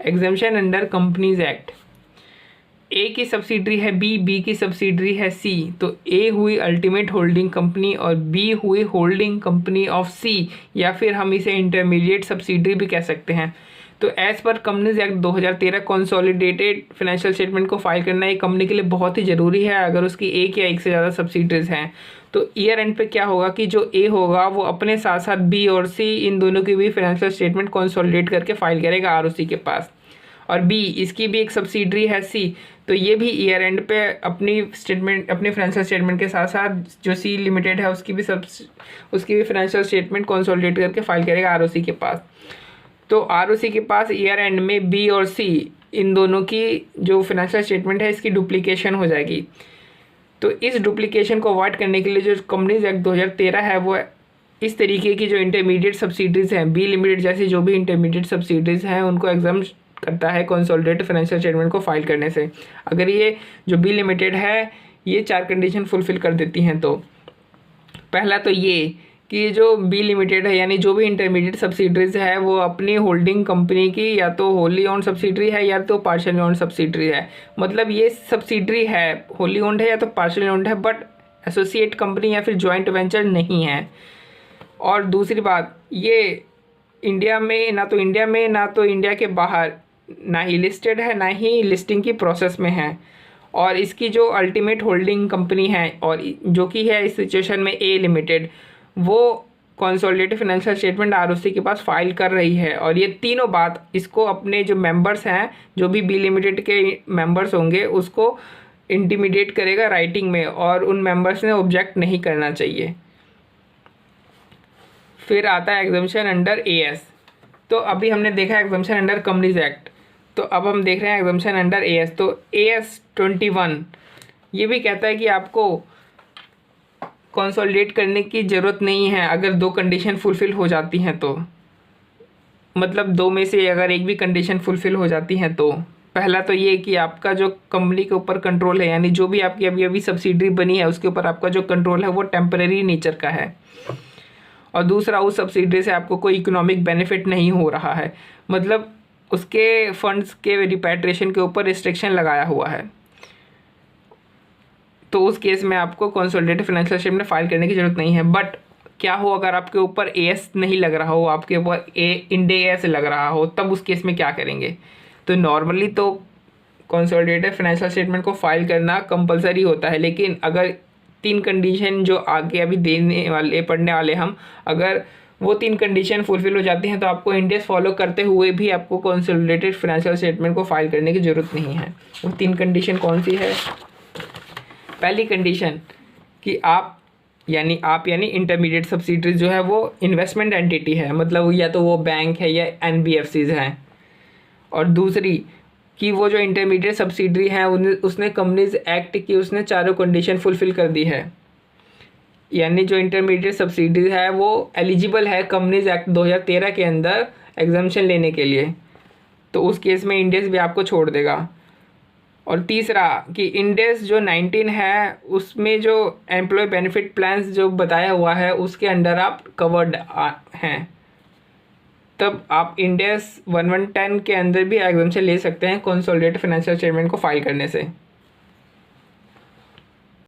Exemption under companies act, ए की subsidiary है B, B की सब्सिडरी है सी, तो ए हुई अल्टीमेट होल्डिंग कंपनी और बी हुई होल्डिंग कंपनी ऑफ सी, या फिर हम इसे इंटरमीडिएट सब्सिडरी भी कह सकते हैं। तो as per companies act 2013 consolidated financial statement को फाइल करना एक कंपनी के लिए बहुत ही ज़रूरी है अगर उसकी एक या एक से ज़्यादा सब्सिडरीज हैं। तो ईयर एंड पे क्या होगा कि जो ए होगा वो अपने साथ साथ बी और सी इन दोनों की भी फाइनेंशियल स्टेटमेंट कंसोलिडेट करके फाइल करेगा आरओसी के पास, और बी इसकी भी एक सब्सिडरी है सी, तो ये भी ईयर एंड पे अपनी स्टेटमेंट अपनी फाइनेंशियल स्टेटमेंट के साथ साथ जो सी लिमिटेड है उसकी भी फाइनेंशियल स्टेटमेंट कंसोलिडेट करके फाइल करेगा आरओसी के पास। तो आरओसी के पास ईयर एंड में बी और सी इन दोनों की जो फाइनेंशियल स्टेटमेंट है इसकी डुप्लीकेशन हो जाएगी। तो इस डुप्लीकेशन को अवॉइड करने के लिए जो कंपनीज एक्ट 2013 है वो इस तरीके की जो इंटरमीडिएट सब्सिडरीज हैं, बी लिमिटेड जैसी जो भी इंटरमीडिएट सब्सिडरीज हैं उनको एग्जाम करता है कंसोलिडेटेड फाइनेंशियल स्टेटमेंट को फाइल करने से, अगर ये जो बी लिमिटेड है ये 4 कंडीशन फुलफिल कर देती हैं। तो पहला तो ये कि जो बी लिमिटेड है यानी जो भी इंटरमीडिएट सब्सिडरीज है वो अपनी होल्डिंग कंपनी की या तो होली ओन्ड सब्सिडरी है या तो पार्शियली ओन्ड सब्सिडरी है, मतलब ये सब्सिडरी है, होली ओन्ड है या तो पार्शियली ओन्ड है, बट एसोसिएट कंपनी या फिर जॉइंट वेंचर नहीं है। और दूसरी बात, ये इंडिया में ना तो इंडिया के बाहर ना ही लिस्टेड है ना ही लिस्टिंग की प्रोसेस में है, और इसकी जो अल्टीमेट होल्डिंग कंपनी है और जो कि है इस सिचुएशन में ए लिमिटेड, वो कंसोलिडेटेड फाइनेंशियल स्टेटमेंट आरओसी के पास फाइल कर रही है, और ये तीनों बात इसको अपने जो मेंबर्स हैं जो भी बी लिमिटेड के मेंबर्स होंगे उसको इंटीमिडेट करेगा राइटिंग में, और उन मेंबर्स ने ऑब्जेक्ट नहीं करना चाहिए। फिर आता है एग्जाम्पशन अंडर एएस। तो अभी हमने देखा एग्जाम्पशन अंडर कंपनीज एक्ट, तो अब हम देख रहे हैं एग्जाम्पशन अंडर एएस। तो एएस 21 ये भी कहता है कि आपको कंसोलिडेट करने की ज़रूरत नहीं है अगर 2 कंडीशन फुलफ़िल हो जाती हैं, तो मतलब 2 में से अगर एक भी कंडीशन फुलफ़िल हो जाती हैं तो पहला तो ये कि आपका जो कंपनी के ऊपर कंट्रोल है यानी जो भी आपकी अभी अभी सब्सिडरी बनी है उसके ऊपर आपका जो कंट्रोल है वो टेम्परेरी नेचर का है, और दूसरा उस सब्सिडरी से आपको कोई इकोनॉमिक बेनिफिट नहीं हो रहा है, मतलब उसके फंड्स के रिपैट्रिएशन के ऊपर रिस्ट्रिक्शन लगाया हुआ है, तो उस केस में आपको कंसोलिडेटेड फाइनेंशियल स्टेटमेंट फाइल करने की ज़रूरत नहीं है। बट क्या हो अगर आपके ऊपर एएस नहीं लग रहा हो, आपके ऊपर इंड एएस लग रहा हो, तब उस केस में क्या करेंगे? तो नॉर्मली तो कंसोलिडेटेड फाइनेंशियल स्टेटमेंट को फाइल करना कंपलसरी होता है, लेकिन अगर 3 कंडीशन जो आगे अभी पढ़ने वाले हम, अगर वो 3 कंडीशन फुलफिल हो जाती हैं तो आपको इंड एएस फॉलो करते हुए भी आपको कंसोलिडेटेड फाइनेंशियल स्टेटमेंट को फाइल करने की ज़रूरत नहीं है। वो 3 कंडीशन कौन सी है? पहली कंडीशन कि आप यानी इंटरमीडिएट सब्सिडरीज जो है वो इन्वेस्टमेंट एंटिटी है, मतलब या तो वो बैंक है या एनबीएफसीज हैं, और दूसरी कि वो जो इंटरमीडिएट सब्सिडरी है उसने कंपनीज एक्ट की उसने 4 कंडीशन फुलफिल कर दी है, यानी जो इंटरमीडिएट सब्सिडरी है वो एलिजिबल है कंपनीज एक्ट 2013 के अंदर एग्जाम्पशन लेने के लिए, तो उस केस में इंड एएस भी आपको छोड़ देगा। और तीसरा कि इंड एएस जो 19 है उसमें जो एम्प्लॉय बेनिफिट प्लान्स जो बताया हुआ है उसके अंडर आप कवर्ड हैं, तब आप इंड एएस 1110 के अंदर भी एग्जाम्पशन ले सकते हैं कंसोलिडेटेड फाइनेंशियल स्टेटमेंट को फाइल करने से।